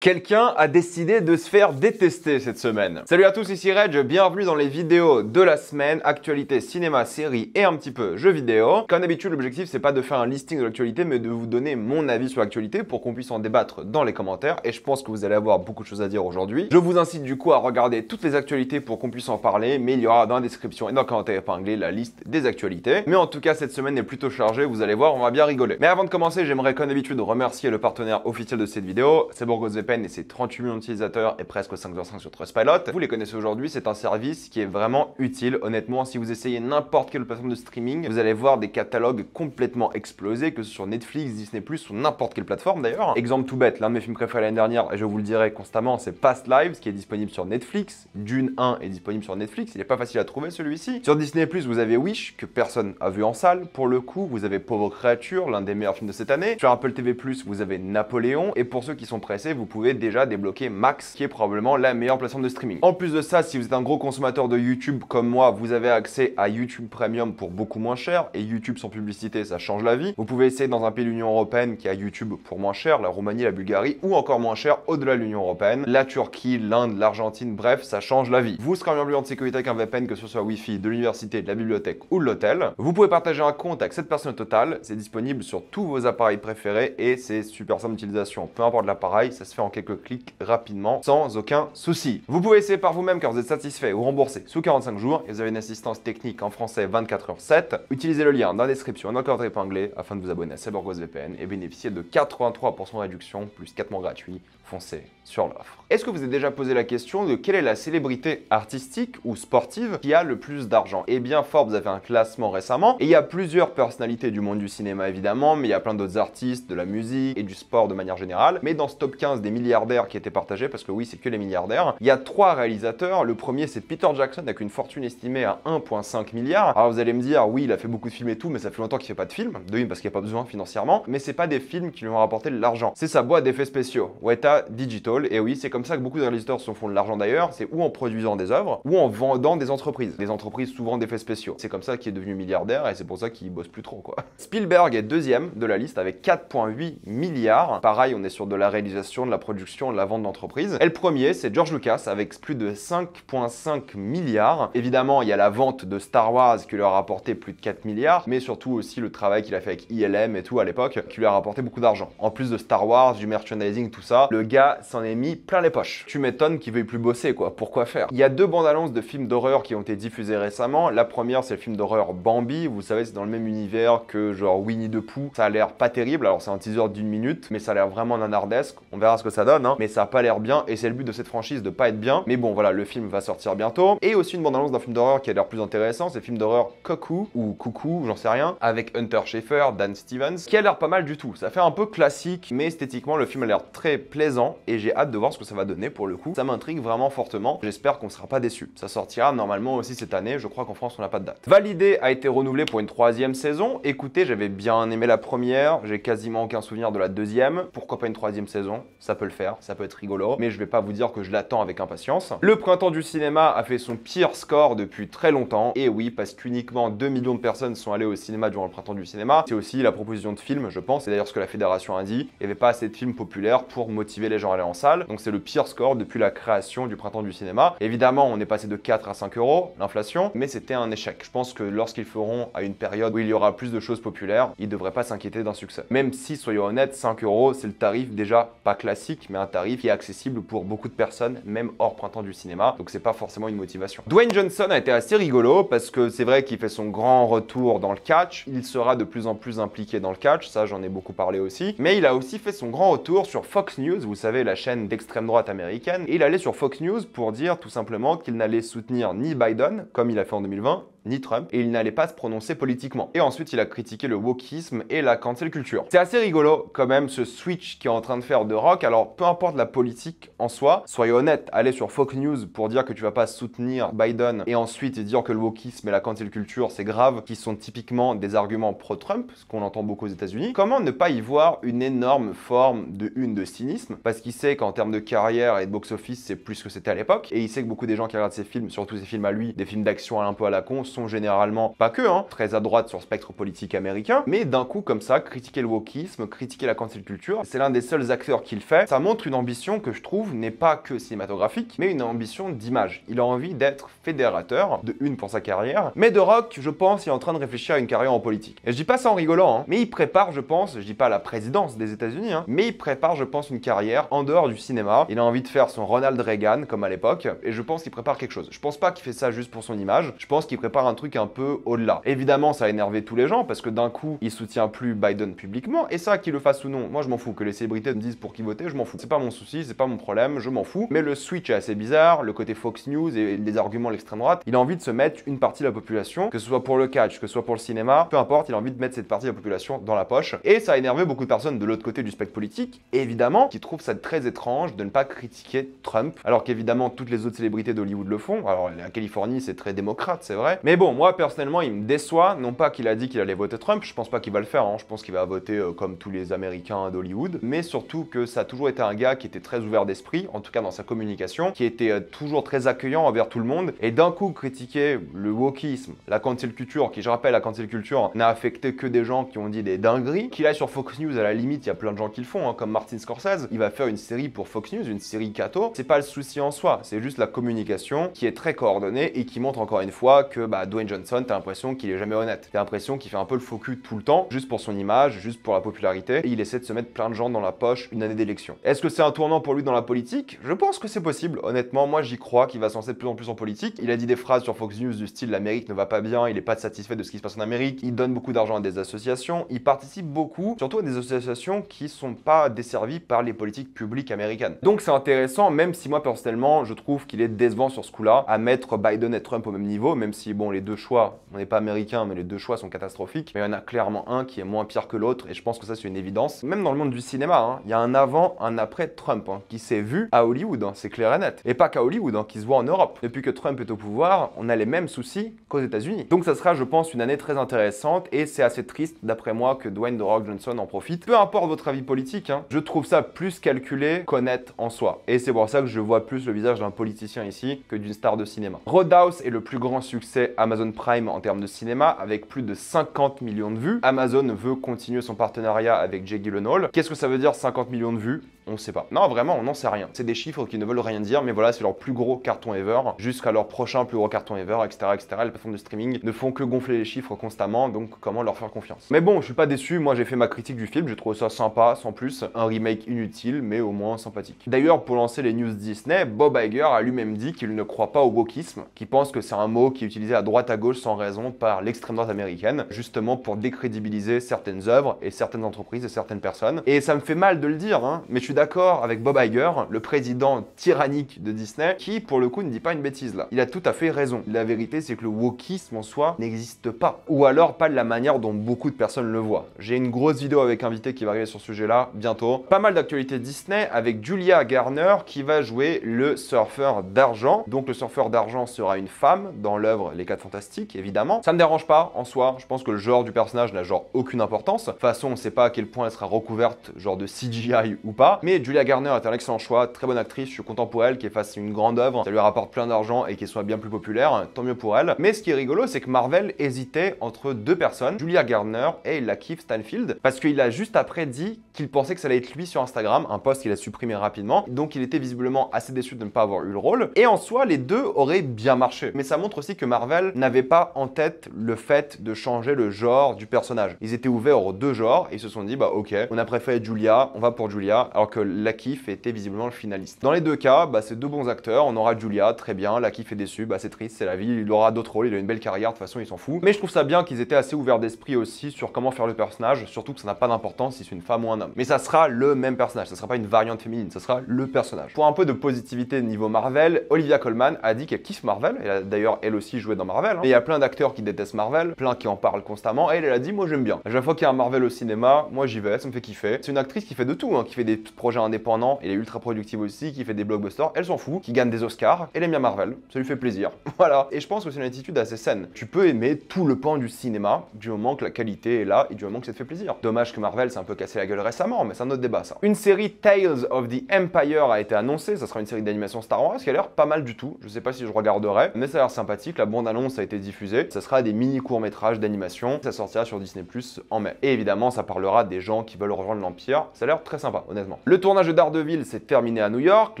Quelqu'un a décidé de se faire détester cette semaine. Salut à tous, ici Reg, bienvenue dans les vidéos de la semaine, actualité, cinéma, série et un petit peu jeux vidéo. Comme d'habitude, l'objectif c'est pas de faire un listing de l'actualité, mais de vous donner mon avis sur l'actualité pour qu'on puisse en débattre dans les commentaires. Et je pense que vous allez avoir beaucoup de choses à dire aujourd'hui. Je vous incite du coup à regarder toutes les actualités pour qu'on puisse en parler, mais il y aura dans la description et dans le commentaire épinglé la liste des actualités. Mais en tout cas, cette semaine est plutôt chargée, vous allez voir, on va bien rigoler. Mais avant de commencer, j'aimerais comme d'habitude remercier le partenaire officiel de cette vidéo, c'est BourgosVPN et ses 38 millions d'utilisateurs et presque 5,5 sur Trustpilot. Vous les connaissez aujourd'hui, c'est un service qui est vraiment utile. Honnêtement, si vous essayez n'importe quelle plateforme de streaming, vous allez voir des catalogues complètement explosés, que ce soit sur Netflix, Disney+, ou n'importe quelle plateforme d'ailleurs. Exemple tout bête, l'un de mes films préférés l'année dernière, et je vous le dirai constamment, c'est Past Lives, qui est disponible sur Netflix. Dune 1 est disponible sur Netflix, il n'est pas facile à trouver celui-ci. Sur Disney+, vous avez Wish, que personne a vu en salle, pour le coup. Vous avez Pauvre Créature, l'un des meilleurs films de cette année. Sur Apple TV+, vous avez Napoléon, et pour ceux qui sont pressés, vous pouvez déjà débloquer Max, qui est probablement la meilleure plateforme de streaming. En plus de ça, si vous êtes un gros consommateur de YouTube comme moi, vous avez accès à YouTube Premium pour beaucoup moins cher, et YouTube sans publicité, ça change la vie. Vous pouvez essayer dans un pays de l'Union Européenne qui a YouTube pour moins cher, la Roumanie, la Bulgarie, ou encore moins cher au-delà de l'Union Européenne, la Turquie, l'Inde, l'Argentine, bref, ça change la vie. Vous serez en meilleure de sécurité avec un VPN, que ce soit Wi-Fi, de l'université, de la bibliothèque ou de l'hôtel. Vous pouvez partager un compte avec 7 personnes au total, c'est disponible sur tous vos appareils préférés et c'est super simple d'utilisation. Peu importe l'appareil, ça se fait en quelques clics rapidement, sans aucun souci. Vous pouvez essayer par vous-même quand vous êtes satisfait ou remboursé sous 45 jours et vous avez une assistance technique en français 24h/7. Utilisez le lien dans la description et dans le commentaire épinglé afin de vous abonner à BourgosVPN et bénéficier de 83% de réduction plus 4 mois gratuits. Foncez sur l'offre. Est-ce que vous avez déjà posé la question de quelle est la célébrité artistique ou sportive qui a le plus d'argent? Eh bien, Forbes a fait un classement récemment et il y a plusieurs personnalités du monde du cinéma évidemment, mais il y a plein d'autres artistes, de la musique et du sport de manière générale. Mais dans ce top 15 des milliardaires qui étaient partagés, parce que oui, c'est que les milliardaires, il y a 3 réalisateurs. Le premier, c'est Peter Jackson avec une fortune estimée à 1,5 milliard. Alors vous allez me dire, oui, il a fait beaucoup de films et tout, mais ça fait longtemps qu'il fait pas de films. De une, parce qu'il n'y a pas besoin financièrement, mais c'est pas des films qui lui ont rapporté de l'argent. C'est sa boîte d'effets spéciaux, Weta Digital. Et oui, c'est comme ça que beaucoup de réalisateurs se font de l'argent d'ailleurs, c'est ou en produisant des œuvres, ou en vendant des entreprises. Des entreprises souvent d'effets spéciaux. C'est comme ça qu'il est devenu milliardaire et c'est pour ça qu'il bosse plus trop, quoi. Spielberg est deuxième de la liste avec 4,8 milliards. Pareil, on est sur de la réalisation, de la production, de la vente d'entreprise. Et le premier, c'est George Lucas avec plus de 5,5 milliards. Évidemment, il y a la vente de Star Wars qui lui a rapporté plus de 4 milliards, mais surtout aussi le travail qu'il a fait avec ILM et tout à l'époque, qui lui a rapporté beaucoup d'argent. En plus de Star Wars, du merchandising, tout ça, le gars s'en est mis plein les poches. Tu m'étonnes qu'il veuille plus bosser, quoi. Pourquoi faire? Il y a 2 bandes annonces de films d'horreur qui ont été diffusées récemment. La première, c'est le film d'horreur Bambi. Vous savez, c'est dans le même univers que genre Winnie the Pooh. Ça a l'air pas terrible. Alors, c'est un teaser d'1 minute, mais ça a l'air vraiment nanardesque. On verra ce que ça donne, hein. Mais ça a pas l'air bien et c'est le but de cette franchise de pas être bien. Mais bon, voilà, le film va sortir bientôt. Et aussi une bande annonce d'un film d'horreur qui a l'air plus intéressant. C'est le film d'horreur Cuckoo ou Coucou, j'en sais rien, avec Hunter Schafer, Dan Stevens, qui a l'air pas mal du tout. Ça fait un peu classique, mais esthétiquement, le film a l'air très plaisant et j'ai hâte de voir ce que ça va donner pour le coup. Ça m'intrigue vraiment fortement. J'espère qu'on sera pas déçu. Ça sortira normalement aussi cette année. Je crois qu'en France, on n'a pas de date. Validé a été renouvelé pour une 3e saison. Écoutez, j'avais bien aimé la première. J'ai quasiment aucun souvenir de la 2e. Pourquoi pas une 3e saison? Ça peut le faire. Ça peut être rigolo. Mais je vais pas vous dire que je l'attends avec impatience. Le printemps du cinéma a fait son pire score depuis très longtemps. Et oui, parce qu'uniquement 2 millions de personnes sont allées au cinéma durant le printemps du cinéma. C'est aussi la proposition de films, je pense. C'est d'ailleurs ce que la fédération a dit. Il n'y avait pas assez de films populaires pour motiver les gens à aller en salle. Donc c'est le pire score depuis la création du printemps du cinéma. Évidemment, on est passé de 4 à 5 euros, l'inflation, mais c'était un échec. Je pense que lorsqu'ils feront à une période où il y aura plus de choses populaires, ils ne devraient pas s'inquiéter d'un succès. Même si, soyons honnêtes, 5 euros, c'est le tarif déjà pas classique, mais un tarif qui est accessible pour beaucoup de personnes, même hors printemps du cinéma. Donc c'est pas forcément une motivation. Dwayne Johnson a été assez rigolo parce que c'est vrai qu'il fait son grand retour dans le catch. Il sera de plus en plus impliqué dans le catch, ça j'en ai beaucoup parlé aussi. Mais il a aussi fait son grand retour sur Fox News, vous savez, la chaîne d'extrême droite américaine. Et il allait sur Fox News pour dire tout simplement qu'il n'allait soutenir ni Biden, comme il a fait en 2020, ni Trump, et il n'allait pas se prononcer politiquement. Et ensuite, il a critiqué le wokisme et la cancel culture. C'est assez rigolo, quand même, ce switch qui est en train de faire de Rock. Alors, peu importe la politique en soi, soyez honnête, aller sur Fox News pour dire que tu vas pas soutenir Biden et ensuite dire que le wokisme et la cancel culture, c'est grave, qui sont typiquement des arguments pro-Trump, ce qu'on entend beaucoup aux États-Unis. Comment ne pas y voir une énorme forme de cynisme? Parce qu'il sait qu'en termes de carrière et de box-office, c'est plus que c'était à l'époque. Et il sait que beaucoup des gens qui regardent ses films, surtout ses films à lui, des films d'action un peu à la con, sont sont généralement, pas que, hein, très à droite sur le spectre politique américain, mais d'un coup comme ça, critiquer le wokisme, critiquer la cancel culture, c'est l'un des seuls acteurs qui le fait. Ça montre une ambition que je trouve n'est pas que cinématographique, mais une ambition d'image. Il a envie d'être fédérateur, de une pour sa carrière, mais The Rock, je pense, il est en train de réfléchir à une carrière en politique. Et je dis pas ça en rigolant, hein, mais il prépare, je pense, je dis pas la présidence des États-Unis, hein, mais il prépare, je pense, une carrière en dehors du cinéma. Il a envie de faire son Ronald Reagan, comme à l'époque, et je pense qu'il prépare quelque chose. Je pense pas qu'il fait ça juste pour son image, je pense qu'il prépare un truc un peu au-delà. Évidemment, ça a énervé tous les gens, parce que d'un coup, il soutient plus Biden publiquement, et ça, qu'il le fasse ou non, moi je m'en fous. Que les célébrités me disent pour qui voter, je m'en fous. C'est pas mon souci, c'est pas mon problème, je m'en fous. Mais le switch est assez bizarre, le côté Fox News et les arguments de l'extrême droite, il a envie de se mettre une partie de la population, que ce soit pour le catch, que ce soit pour le cinéma, peu importe, il a envie de mettre cette partie de la population dans la poche. Et ça a énervé beaucoup de personnes de l'autre côté du spectre politique, et évidemment, qui trouvent ça très étrange de ne pas critiquer Trump, alors qu'évidemment, toutes les autres célébrités d'Hollywood le font. Alors, la Californie, c'est très démocrate, c'est vrai. Mais bon, moi, personnellement, il me déçoit, non pas qu'il a dit qu'il allait voter Trump, je pense pas qu'il va le faire, hein. Je pense qu'il va voter comme tous les Américains d'Hollywood, mais surtout que ça a toujours été un gars qui était très ouvert d'esprit, en tout cas dans sa communication, qui était toujours très accueillant envers tout le monde, et d'un coup critiquer le wokisme, la cancel culture, qui je rappelle, la cancel culture n'a affecté que des gens qui ont dit des dingueries, qu'il aille sur Fox News, à la limite, il y a plein de gens qui le font, hein, comme Martin Scorsese, il va faire une série pour Fox News, une série Cato, c'est pas le souci en soi, c'est juste la communication qui est très coordonnée et qui montre encore une fois que Dwayne Johnson, t'as l'impression qu'il est jamais honnête, t'as l'impression qu'il fait un peu le faux cul tout le temps, juste pour son image, juste pour la popularité, et il essaie de se mettre plein de gens dans la poche une année d'élection. Est-ce que c'est un tournant pour lui dans la politique? Je pense que c'est possible, honnêtement, moi j'y crois qu'il va se lancer de plus en plus en politique. Il a dit des phrases sur Fox News du style l'Amérique ne va pas bien, il est pas satisfait de ce qui se passe en Amérique, il donne beaucoup d'argent à des associations, il participe beaucoup, surtout à des associations qui sont pas desservies par les politiques publiques américaines. Donc c'est intéressant, même si moi personnellement je trouve qu'il est décevant sur ce coup-là, à mettre Biden et Trump au même niveau, même si bon les deux choix, on n'est pas américain mais les deux choix sont catastrophiques, mais il y en a clairement un qui est moins pire que l'autre et je pense que ça c'est une évidence. Même dans le monde du cinéma, hein, il y a un avant, un après Trump, hein, qui s'est vu à Hollywood, hein, c'est clair et net. Et pas qu'à Hollywood, hein, qui se voit en Europe. Depuis que Trump est au pouvoir, on a les mêmes soucis qu'aux États-Unis. Donc ça sera, je pense, une année très intéressante et c'est assez triste, d'après moi, que Dwayne The Rock Johnson en profite. Peu importe votre avis politique, hein, je trouve ça plus calculé qu'honnête en soi. Et c'est pour ça que je vois plus le visage d'un politicien ici que d'une star de cinéma. Roadhouse est le plus grand succès Amazon Prime en termes de cinéma, avec plus de 50 millions de vues. Amazon veut continuer son partenariat avec Jake Gyllenhaal. Qu'est-ce que ça veut dire 50 millions de vues? On sait pas. Non, vraiment, on n'en sait rien. C'est des chiffres qui ne veulent rien dire, mais voilà, c'est leur plus gros carton ever, jusqu'à leur prochain plus gros carton ever, etc., etc. Les plateformes de streaming ne font que gonfler les chiffres constamment, donc comment leur faire confiance? Mais bon, je suis pas déçu, moi j'ai fait ma critique du film, j'ai trouvé ça sympa, sans plus, un remake inutile, mais au moins sympathique. D'ailleurs, pour lancer les news Disney, Bob Iger a lui-même dit qu'il ne croit pas au wokisme, qu'il pense que c'est un mot qui est utilisé à droite à gauche sans raison par l'extrême droite américaine, justement pour décrédibiliser certaines œuvres et certaines entreprises et certaines personnes. Et ça me fait mal de le dire, hein, mais je suis d'accord avec Bob Iger, le président tyrannique de Disney, qui pour le coup ne dit pas une bêtise là. Il a tout à fait raison. La vérité c'est que le wokisme en soi n'existe pas. Ou alors pas de la manière dont beaucoup de personnes le voient. J'ai une grosse vidéo avec invité qui va arriver sur ce sujet là bientôt. Pas mal d'actualités Disney avec Julia Garner qui va jouer le surfeur d'argent. Donc le surfeur d'argent sera une femme dans l'œuvre Les 4 Fantastiques évidemment. Ça me dérange pas en soi. Je pense que le genre du personnage n'a genre aucune importance. De toute façon on sait pas à quel point elle sera recouverte genre de CGI ou pas. Mais Julia Garner est un excellent choix, très bonne actrice, je suis content pour elle, qu'elle fasse une grande œuvre, ça lui rapporte plein d'argent et qu'elle soit bien plus populaire, tant mieux pour elle. Mais ce qui est rigolo, c'est que Marvel hésitait entre deux personnes, Julia Garner et Lakeith Stanfield, parce qu'il a juste après dit qu'il pensait que ça allait être lui sur Instagram, un post qu'il a supprimé rapidement, donc il était visiblement assez déçu de ne pas avoir eu le rôle. Et en soi, les deux auraient bien marché. Mais ça montre aussi que Marvel n'avait pas en tête le fait de changer le genre du personnage. Ils étaient ouverts aux deux genres et ils se sont dit, bah ok, on a préféré Julia, on va pour Julia, alors que Lakeith était visiblement le finaliste. Dans les deux cas, c'est deux bons acteurs, on aura Julia, très bien, Lakeith est déçu, c'est triste, c'est la vie, il aura d'autres rôles, il a une belle carrière, de toute façon il s'en fout. Mais je trouve ça bien qu'ils étaient assez ouverts d'esprit aussi sur comment faire le personnage, surtout que ça n'a pas d'importance si c'est une femme ou un homme. Mais ça sera le même personnage, ça sera pas une variante féminine, ça sera le personnage. Pour un peu de positivité niveau Marvel, Olivia Colman a dit qu'elle kiffe Marvel, elle a d'ailleurs elle aussi joué dans Marvel, hein. Et il y a plein d'acteurs qui détestent Marvel, plein qui en parlent constamment, et elle a dit moi j'aime bien. À chaque fois qu'il y a un Marvel au cinéma, moi j'y vais, ça me fait kiffer. C'est une actrice qui fait de tout, hein, qui fait des projets indépendants, elle est ultra productive aussi, qui fait des blockbusters, elle s'en fout, qui gagne des Oscars, elle aime bien Marvel, ça lui fait plaisir. Voilà, et je pense que c'est une attitude assez saine. Tu peux aimer tout le pan du cinéma, du moment que la qualité est là et du moment que ça te fait plaisir. Dommage que Marvel s'est un peu cassé la gueule récemment. récemment, mais c'est un autre débat ça. Une série Tales of the Empire a été annoncée, ça sera une série d'animation Star Wars qui a l'air pas mal du tout. Je sais pas si je regarderai, mais ça a l'air sympathique. La bande-annonce a été diffusée. Ça sera des mini courts-métrages d'animation. Ça sortira sur Disney+ en mai. Et évidemment, ça parlera des gens qui veulent rejoindre l'Empire. Ça a l'air très sympa, honnêtement. Le tournage de Daredevil s'est terminé à New York.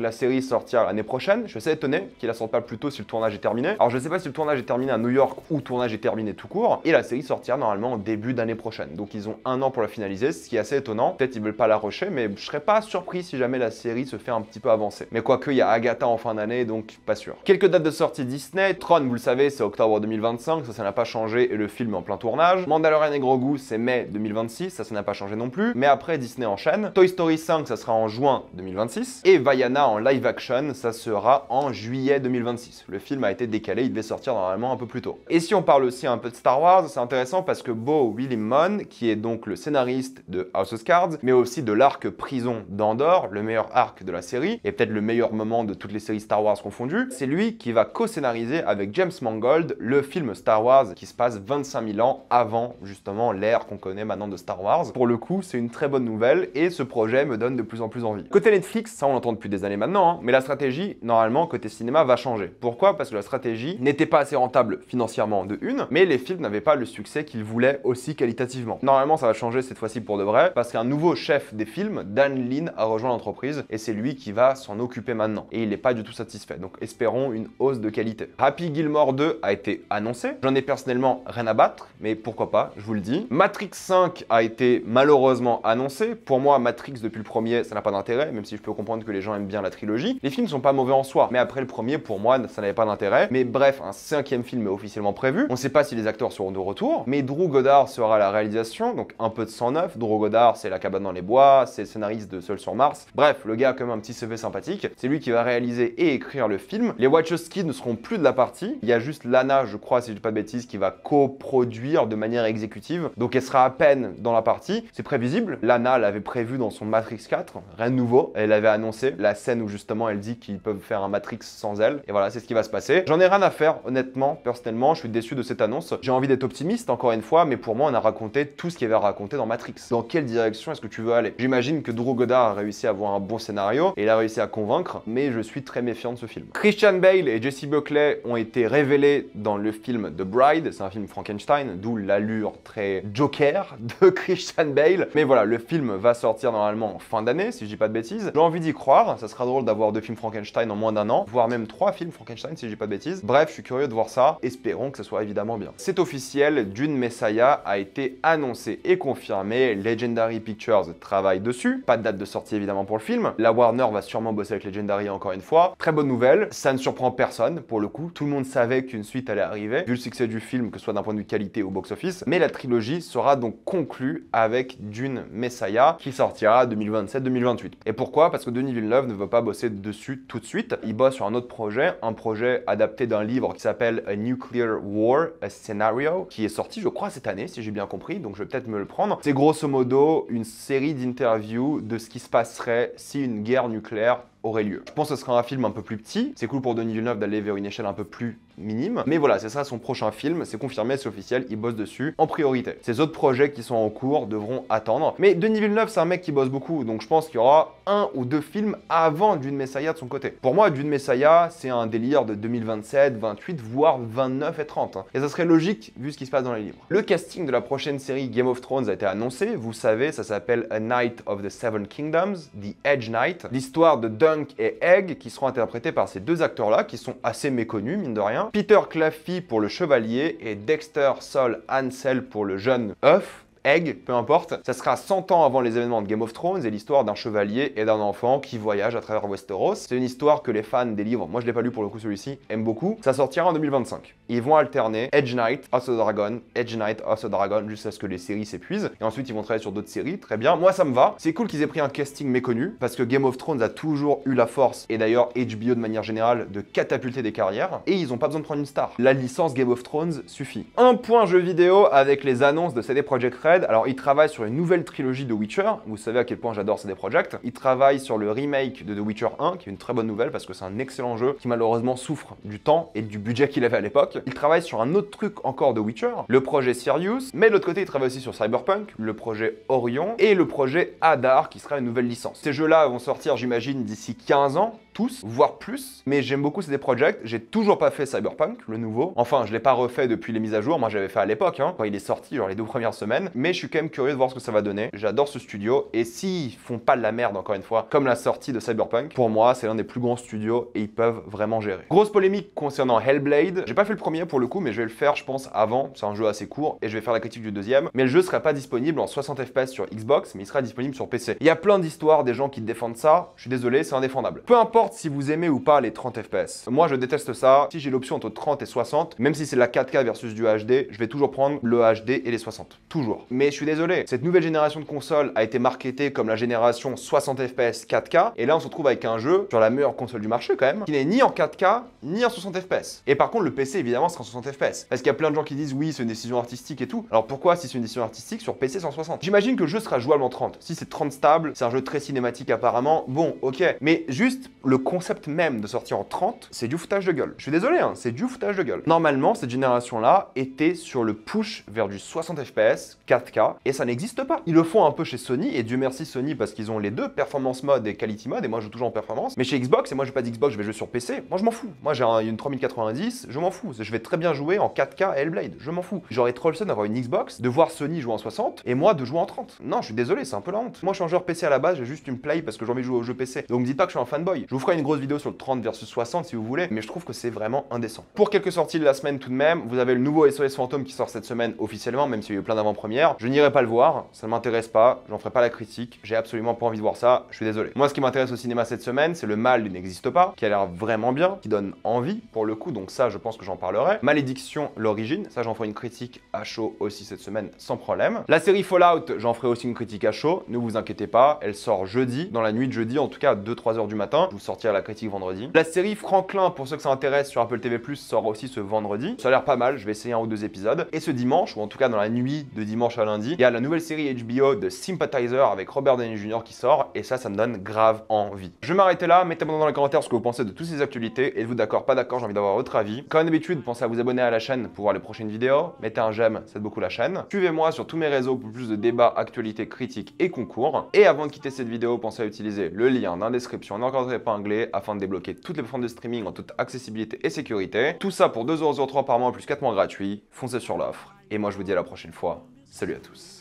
La série sortira l'année prochaine. Je suis assez étonné qu'il la sorte pas plus tôt si le tournage est terminé. Alors, je sais pas si le tournage est terminé à New York ou le tournage est terminé tout court. Et la série sortira normalement au début d'année prochaine. Donc, ils ont un an pour la finaliser, ce qui est assez étonnant. Peut-être ils veulent pas la rusher, mais je serais pas surpris si jamais la série se fait un petit peu avancer. Mais quoique, il y a Agatha en fin d'année, donc pas sûr. Quelques dates de sortie Disney. Tron, vous le savez, c'est octobre 2025, ça n'a pas changé et le film est en plein tournage. Mandalorian et Grogu, c'est mai 2026, ça n'a pas changé non plus. Mais après, Disney enchaîne. Toy Story 5, ça sera en juin 2026. Et Vaiana en live action, ça sera en juillet 2026. Le film a été décalé, il devait sortir normalement un peu plus tôt. Et si on parle aussi un peu de Star Wars, c'est intéressant parce que Beau Willimon, qui est donc le scénariste de House of Cards, mais aussi de l'arc prison d'Andor, le meilleur arc de la série, et peut-être le meilleur moment de toutes les séries Star Wars confondues, c'est lui qui va co-scénariser avec James Mangold le film Star Wars qui se passe 25 000 ans avant justement l'ère qu'on connaît maintenant de Star Wars. Pour le coup, c'est une très bonne nouvelle et ce projet me donne de plus en plus envie. Côté Netflix, ça on l'entend depuis des années maintenant, hein, mais la stratégie, normalement, côté cinéma, va changer. Pourquoi? Parce que la stratégie n'était pas assez rentable financièrement de une, mais les films n'avaient pas le succès qu'ils voulaient aussi qualitativement. Normalement, ça va changer cette fois-ci pour de vrai, parce qu'un nouveau chef des films, Dan Lin, a rejoint l'entreprise et c'est lui qui va s'en occuper maintenant. Et il n'est pas du tout satisfait, donc espérons une hausse de qualité. Happy Gilmore 2 a été annoncé. J'en ai personnellement rien à battre, mais pourquoi pas, je vous le dis. Matrix 5 a été malheureusement annoncé. Pour moi, Matrix depuis le premier, ça n'a pas d'intérêt, même si je peux comprendre que les gens aiment bien la trilogie. Les films sont pas mauvais en soi, mais après le premier, pour moi, ça n'avait pas d'intérêt. Mais bref, un 5e film est officiellement prévu. On ne sait pas si les acteurs seront de retour, mais Drew Goddard sera à la réalisation, donc un peu de sang neuf. Drew Goddard, c'est La cabane dans les bois, c'est le scénariste de Seul sur Mars. Bref, le gars a quand même un petit CV sympathique. C'est lui qui va réaliser et écrire le film. Les Wachowski ne seront plus de la partie. Il y a juste Lana, je crois, si je dis pas de bêtises, qui va coproduire de manière exécutive. Donc elle sera à peine dans la partie. C'est prévisible. Lana l'avait prévu dans son Matrix 4. Rien de nouveau. Elle avait annoncé la scène où justement elle dit qu'ils peuvent faire un Matrix sans elle. Et voilà, c'est ce qui va se passer. J'en ai rien à faire, honnêtement, personnellement. Je suis déçu de cette annonce. J'ai envie d'être optimiste, encore une fois, mais pour moi, on a raconté tout ce qu'il y avait à raconter dans Matrix. Dans quelle direction est-ce que tu veux aller? J'imagine que Drew Goddard a réussi à avoir un bon scénario et il a réussi à convaincre, mais je suis très méfiant de ce film. Christian Bale et Jessie Buckley ont été révélés dans le film The Bride. C'est un film Frankenstein, d'où l'allure très Joker de Christian Bale. Mais voilà, le film va sortir normalement en fin d'année, si je dis pas de bêtises. J'ai envie d'y croire. Ça sera drôle d'avoir 2 films Frankenstein en moins d'un an, voire même 3 films Frankenstein, si je dis pas de bêtises. Bref, je suis curieux de voir ça. Espérons que ce soit évidemment bien. C'est officiel, Dune Messiah a été annoncé et confirmé. Legendary Pictures travaille dessus. Pas de date de sortie évidemment pour le film. La Warner va sûrement bosser avec Legendary encore une fois. Très bonne nouvelle, ça ne surprend personne pour le coup. Tout le monde savait qu'une suite allait arriver, vu le succès du film, que ce soit d'un point de vue qualité ou box-office. Mais la trilogie sera donc conclue avec Dune Messiah, qui sortira 2027-2028. Et pourquoi? Parce que Denis Villeneuve ne veut pas bosser dessus tout de suite. Il bosse sur un autre projet, un projet adapté d'un livre qui s'appelle A Nuclear War, a Scenario, qui est sorti, je crois, cette année, si j'ai bien compris, donc je vais peut-être me le prendre. C'est grosso modo une série d'interviews de ce qui se passerait si une guerre nucléaire aurait lieu. Je pense que ce sera un film un peu plus petit. C'est cool pour Denis Villeneuve d'aller vers une échelle un peu plus minime. Mais voilà, c'est ça son prochain film. C'est confirmé, c'est officiel. Il bosse dessus en priorité. Ces autres projets qui sont en cours devront attendre. Mais Denis Villeneuve, c'est un mec qui bosse beaucoup. Donc je pense qu'il y aura 1 ou 2 films avant Dune Messiah de son côté. Pour moi, Dune Messiah, c'est un délire de 2027, 28, voire 29 et 30. Et ça serait logique vu ce qui se passe dans les livres. Le casting de la prochaine série Game of Thrones a été annoncé. Vous savez, ça s'appelle A Knight of the Seven Kingdoms, The Edge Knight. L'histoire de Dunk et Egg qui seront interprétés par ces 2 acteurs-là qui sont assez méconnus, mine de rien. Peter Claffey pour le chevalier et Dexter Sol Ansel pour le jeune œuf. Egg, peu importe, ça sera 100 ans avant les événements de Game of Thrones et l'histoire d'un chevalier et d'un enfant qui voyage à travers Westeros. C'est une histoire que les fans des livres, moi je l'ai pas lu pour le coup celui-ci, aiment beaucoup. Ça sortira en 2025. Ils vont alterner Edge Knight, House of the Dragon, Edge Knight, House of the Dragon, jusqu'à ce que les séries s'épuisent. Et ensuite ils vont travailler sur d'autres séries, très bien. Moi ça me va. C'est cool qu'ils aient pris un casting méconnu, parce que Game of Thrones a toujours eu la force, et d'ailleurs HBO de manière générale, de catapulter des carrières. Et ils ont pas besoin de prendre une star. La licence Game of Thrones suffit. Un point jeu vidéo avec les annonces de CD Projekt Red Red, alors il travaille sur une nouvelle trilogie de Witcher, vous savez à quel point j'adore CD Projekt. Il travaille sur le remake de The Witcher 1, qui est une très bonne nouvelle parce que c'est un excellent jeu qui malheureusement souffre du temps et du budget qu'il avait à l'époque. Il travaille sur un autre truc encore de Witcher, le projet Sirius, mais de l'autre côté il travaille aussi sur Cyberpunk, le projet Orion et le projet Hadar qui sera une nouvelle licence. Ces jeux-là vont sortir j'imagine d'ici 15 ans, tous, voire plus, mais j'aime beaucoup CD Projekt. J'ai toujours pas fait Cyberpunk, le nouveau. Enfin, je l'ai pas refait depuis les mises à jour, moi j'avais fait à l'époque, quand il est sorti, genre les 2 premières semaines, mais je suis quand même curieux de voir ce que ça va donner. J'adore ce studio, et s'ils font pas de la merde encore une fois, comme la sortie de Cyberpunk, pour moi c'est l'un des plus grands studios et ils peuvent vraiment gérer. Grosse polémique concernant Hellblade, j'ai pas fait le premier pour le coup, mais je vais le faire je pense avant, c'est un jeu assez court, et je vais faire la critique du deuxième, mais le jeu sera pas disponible en 60 FPS sur Xbox, mais il sera disponible sur PC. Il y a plein d'histoires, des gens qui défendent ça, je suis désolé, c'est indéfendable. Peu importe si vous aimez ou pas les 30 FPS. Moi je déteste ça, si j'ai l'option entre 30 et 60, même si c'est la 4K versus du HD, je vais toujours prendre le HD et les 60. Toujours. Mais je suis désolé, cette nouvelle génération de consoles a été marketée comme la génération 60 FPS 4K, et là on se retrouve avec un jeu sur la meilleure console du marché quand même, qui n'est ni en 4K, ni en 60 FPS. Et par contre le PC évidemment sera en 60 FPS. Parce qu'il y a plein de gens qui disent oui c'est une décision artistique et tout. Alors pourquoi si c'est une décision artistique sur PC 160? J'imagine que le jeu sera jouable en 30. Si c'est 30 stable, c'est un jeu très cinématique apparemment, bon ok. Mais juste le concept même de sortir en 30, c'est du foutage de gueule. Je suis désolé, c'est du foutage de gueule. Normalement, cette génération-là était sur le push vers du 60 FPS, 4K, et ça n'existe pas. Ils le font un peu chez Sony, et Dieu merci Sony parce qu'ils ont les deux, performance mode et quality mode, et moi je joue toujours en performance. Mais chez Xbox, et moi je joue pas d'Xbox, je vais jouer sur PC, moi je m'en fous. Moi j'ai une 3090, je m'en fous. Je vais très bien jouer en 4K à Hellblade, je m'en fous. J'aurais trop le seul d'avoir une Xbox, de voir Sony jouer en 60, et moi de jouer en 30. Non, je suis désolé, c'est un peu la honte. Moi je suis un joueur PC à la base, j'ai juste une play parce que j'ai envie de jouer au jeu PC. Donc me dites pas que je suis un fanboy. Je vous ferai une grosse vidéo sur le 30 versus 60 si vous voulez, mais je trouve que c'est vraiment indécent. Pour quelques sorties de la semaine tout de même, vous avez le nouveau SOS Fantôme qui sort cette semaine officiellement, même s'il y a eu plein d'avant-premières. Je n'irai pas le voir, ça ne m'intéresse pas, j'en ferai pas la critique, j'ai absolument pas envie de voir ça, je suis désolé. Moi ce qui m'intéresse au cinéma cette semaine, c'est Le Mal n'existe pas, qui a l'air vraiment bien, qui donne envie pour le coup, donc ça je pense que j'en parlerai. Malédiction, l'origine, ça j'en ferai une critique à chaud aussi cette semaine sans problème. La série Fallout, j'en ferai aussi une critique à chaud, ne vous inquiétez pas, elle sort jeudi, dans la nuit de jeudi, en tout cas à 2-3 heures du matin, je vous sortirai la critique vendredi. La série Franklin, pour ceux que ça intéresse sur Apple TV+, sort aussi ce vendredi. Ça a l'air pas mal, je vais essayer 1 ou 2 épisodes. Et ce dimanche, ou en tout cas dans la nuit de dimanche à lundi, il y a la nouvelle série HBO de Sympathizer avec Robert Downey Jr. qui sort, et ça me donne grave envie. Je vais m'arrêter là, mettez-moi dans les commentaires ce que vous pensez de toutes ces actualités. Êtes-vous d'accord, pas d'accord, j'ai envie d'avoir votre avis. Comme d'habitude, pensez à vous abonner à la chaîne pour voir les prochaines vidéos. Mettez un j'aime, ça aide beaucoup la chaîne. Suivez-moi sur tous mes réseaux pour plus de débats, actualités, critiques et concours. Et avant de quitter cette vidéo, pensez à utiliser le lien dans la description en encadré épinglé afin de débloquer toutes les plateformes de streaming en toute accessibilité et sécurité. Tout ça pour 2,03€ par mois plus 4 mois gratuits. Foncez sur l'offre. Et moi je vous dis à la prochaine fois. Salut à tous.